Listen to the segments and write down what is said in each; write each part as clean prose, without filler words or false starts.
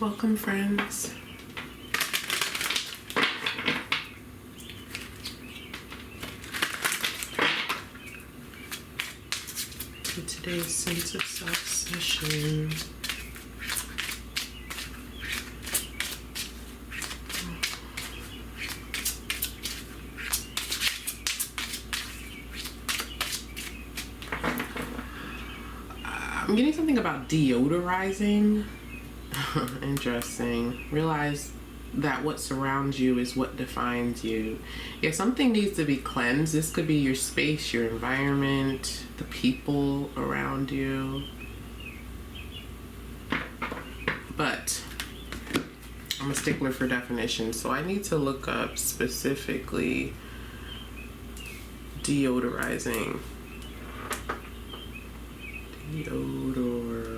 Welcome, friends. To today's sense of self session. I'm getting something about deodorizing. Interesting. Realize that what surrounds you is what defines you. Yeah, something needs to be cleansed. This could be your space, your environment, the people around you. But I'm a stickler for definitions, so I need to look up specifically deodorizing. Deodorize.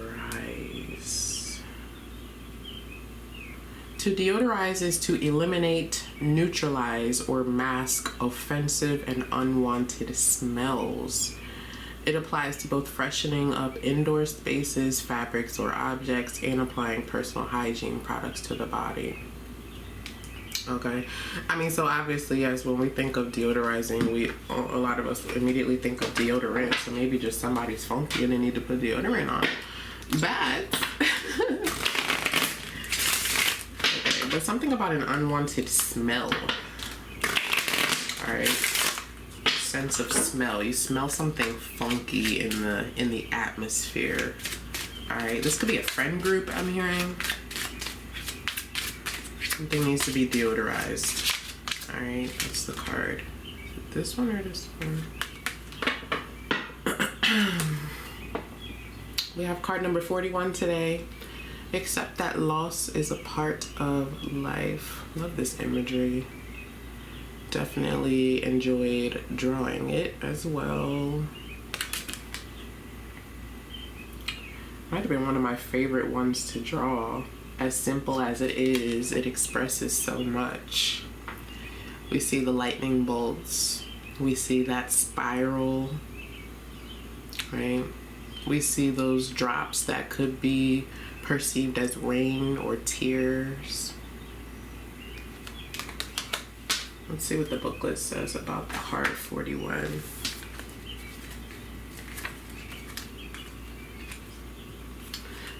To deodorize is to eliminate, neutralize, or mask offensive and unwanted smells. It applies to both freshening up indoor spaces, fabrics, or objects, and applying personal hygiene products to the body. Okay, I mean, so obviously, yes, when we think of deodorizing, a lot of us immediately think of deodorant. So maybe just somebody's funky and they need to put deodorant on. But okay, but something about an unwanted smell. All right, sense of smell. You smell something funky in the atmosphere. All right, this could be a friend group. I'm hearing. Something needs to be deodorized. All right, that's the card. Is it this one or this one? We have card number 41 today. Accept that loss is a part of life. Love this imagery. Definitely enjoyed drawing it as well. Might have been one of my favorite ones to draw. As simple as it is, it expresses so much. We see the lightning bolts. We see that spiral, right? We see those drops that could be perceived as rain or tears. Let's see what the booklet says about the card 41.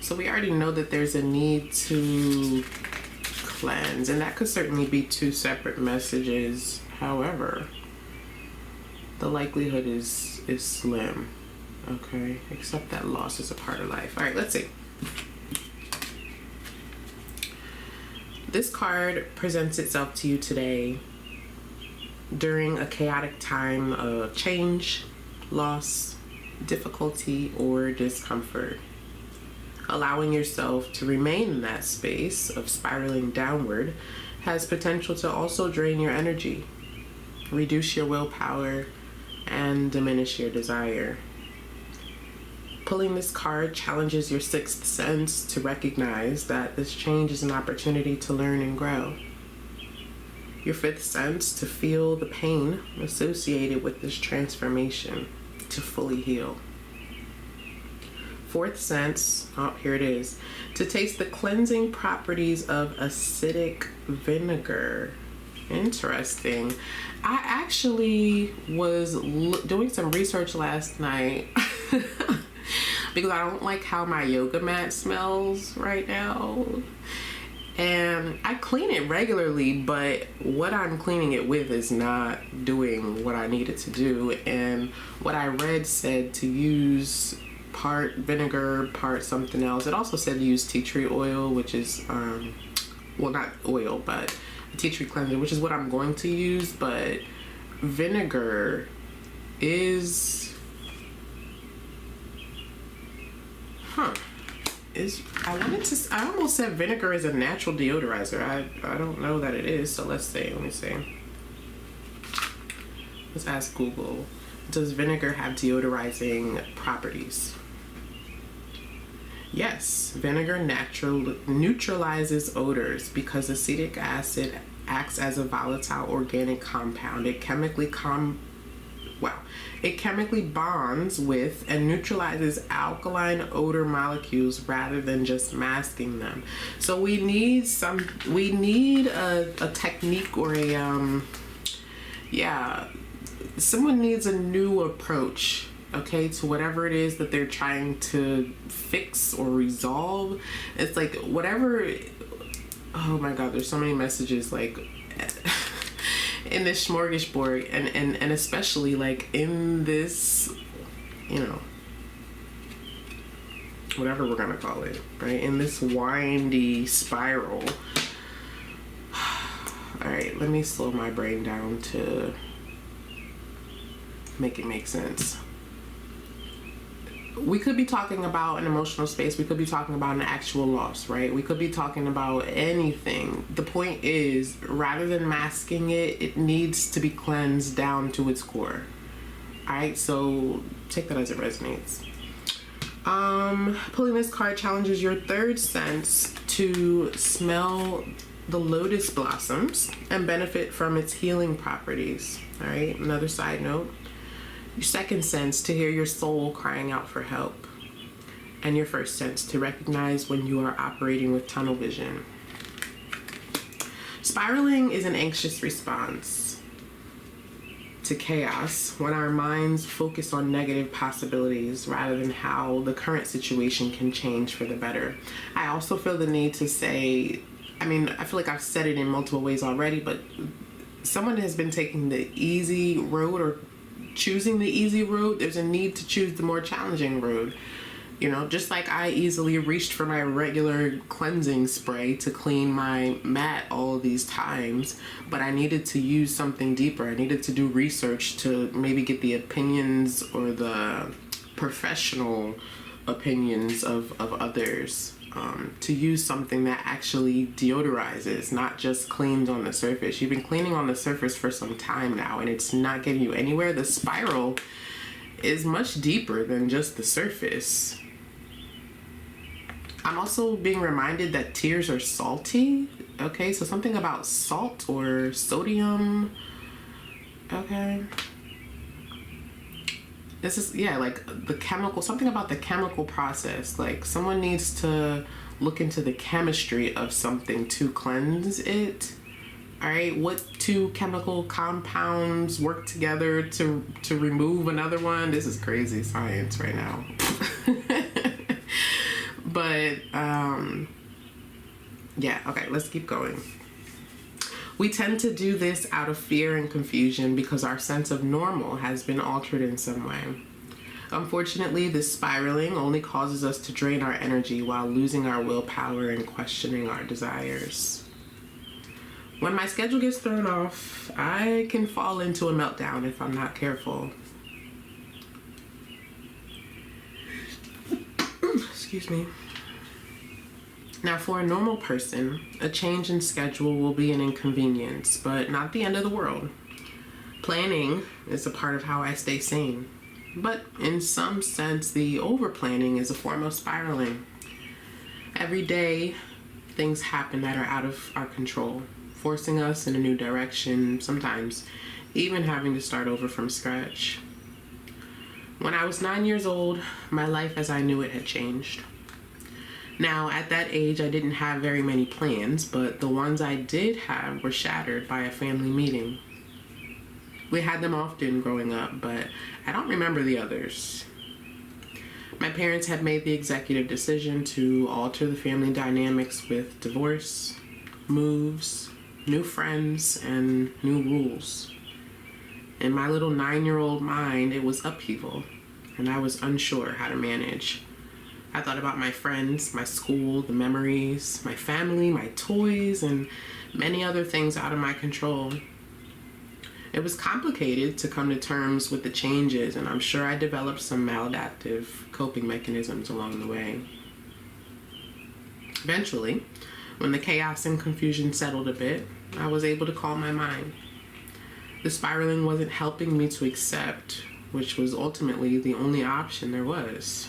So we already know that there's a need to cleanse, and that could certainly be two separate messages. However, the likelihood is slim. Okay, accept that loss is a part of life. All right, let's see. This card presents itself to you today during a chaotic time of change, loss, difficulty, or discomfort. Allowing yourself to remain in that space of spiraling downward has potential to also drain your energy, reduce your willpower, and diminish your desire. Pulling this card challenges your sixth sense to recognize that this change is an opportunity to learn and grow. Your fifth sense to feel the pain associated with this transformation, to fully heal. Fourth sense, oh, here it is, to taste the cleansing properties of acidic vinegar. Interesting. I actually was doing some research last night because I don't like how my yoga mat smells right now. And I clean it regularly, but what I'm cleaning it with is not doing what I need it to do. And what I read said to use part vinegar, part something else. It also said to use tea tree oil, which is, well, not oil, but tea tree cleanser, which is what I'm going to use. But vinegar is, I almost said vinegar is a natural deodorizer. I don't know that it is, so let's see. Let me see. Let's ask Google. Does vinegar have deodorizing properties? Yes, vinegar neutralizes odors because acetic acid acts as a volatile organic compound. It chemically Wow. It chemically bonds with and neutralizes alkaline odor molecules rather than just masking them. So we need a technique or someone needs a new approach, okay, to whatever it is that they're trying to fix or resolve. It's like whatever. Oh my God, there's so many messages like in this smorgasbord, and especially like in this, whatever we're gonna call it, right? In this windy spiral. All right, let me slow my brain down to make it make sense. We could be talking about an emotional space. We could be talking about an actual loss, right? We could be talking about anything. The point is, rather than masking it, it needs to be cleansed down to its core. All right, so take that as it resonates. Pulling this card challenges your third sense to smell the lotus blossoms and benefit from its healing properties. All right, another side note. Your second sense to hear your soul crying out for help. And your first sense to recognize when you are operating with tunnel vision. Spiraling is an anxious response to chaos when our minds focus on negative possibilities rather than how the current situation can change for the better. I also feel the need to say, I feel like I've said it in multiple ways already, but someone has been taking the easy road or choosing the easy road. There's a need to choose the more challenging road. Just like I easily reached for my regular cleansing spray to clean my mat all these times, but I needed to use something deeper. I needed to do research to maybe get the opinions or the professional opinions of others, to use something that actually deodorizes, not just cleans on the surface. You've been cleaning on the surface for some time now and it's not getting you anywhere. The spiral is much deeper than just the surface. I'm also being reminded that tears are salty. Okay, so something about salt or sodium. Okay. This is, like the chemical, something about the chemical process. Like someone needs to look into the chemistry of something to cleanse it. All right, what two chemical compounds work together to remove another one? This is crazy science right now. But, okay, let's keep going. We tend to do this out of fear and confusion because our sense of normal has been altered in some way. Unfortunately, this spiraling only causes us to drain our energy while losing our willpower and questioning our desires. When my schedule gets thrown off, I can fall into a meltdown if I'm not careful. Excuse me. Now, for a normal person, a change in schedule will be an inconvenience, but not the end of the world. Planning is a part of how I stay sane. But in some sense, the over-planning is a form of spiraling. Every day, things happen that are out of our control, forcing us in a new direction, sometimes even having to start over from scratch. When I was 9 years old, my life as I knew it had changed. Now, at that age, I didn't have very many plans, but the ones I did have were shattered by a family meeting. We had them often growing up, but I don't remember the others. My parents had made the executive decision to alter the family dynamics with divorce, moves, new friends, and new rules. In my little 9-year-old mind, it was upheaval, and I was unsure how to manage. I thought about my friends, my school, the memories, my family, my toys, and many other things out of my control. It was complicated to come to terms with the changes, and I'm sure I developed some maladaptive coping mechanisms along the way. Eventually, when the chaos and confusion settled a bit, I was able to calm my mind. The spiraling wasn't helping me to accept, which was ultimately the only option there was.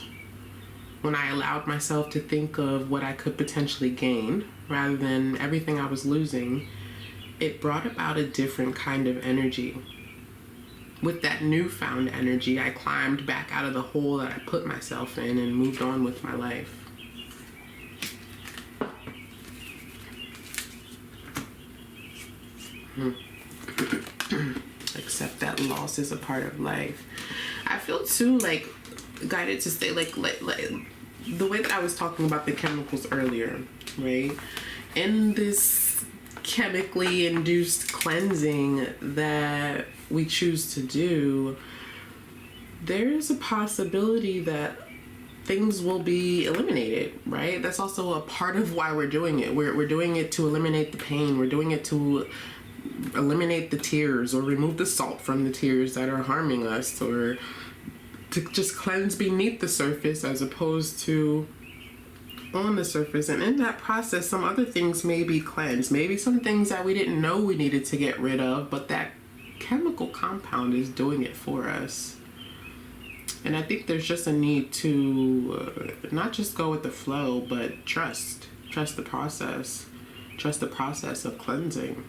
When I allowed myself to think of what I could potentially gain, rather than everything I was losing, it brought about a different kind of energy. with that newfound energy, I climbed back out of the hole that I put myself in and moved on with my life. Accept that loss is a part of life. I feel too like guided to say like the way that I was talking about the chemicals earlier, right? In this chemically induced cleansing that we choose to do, there's a possibility that things will be eliminated, right? That's also a part of why we're doing it. We're doing it to eliminate the pain. We're doing it to eliminate the tears or remove the salt from the tears that are harming us, or to just cleanse beneath the surface as opposed to on the surface. And in that process, some other things may be cleansed. Maybe some things that we didn't know we needed to get rid of, but that chemical compound is doing it for us. And I think there's just a need to not just go with the flow, but trust the process. Trust the process of cleansing.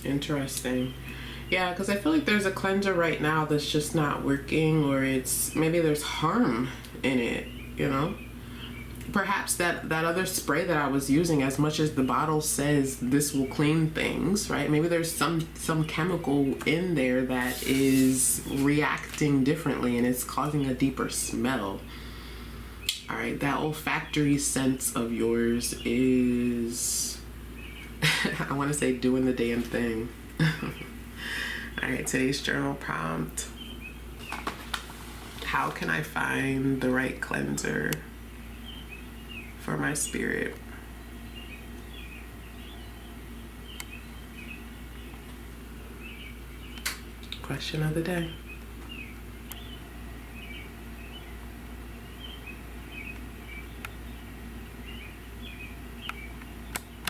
Interesting. Yeah, because I feel like there's a cleanser right now that's just not working, or it's maybe there's harm in it, you know? Perhaps that other spray that I was using, as much as the bottle says this will clean things, right? Maybe there's some chemical in there that is reacting differently and it's causing a deeper smell. All right, that olfactory sense of yours is I want to say doing the damn thing. All right, today's journal prompt. How can I find the right cleanser for my spirit? Question of the day.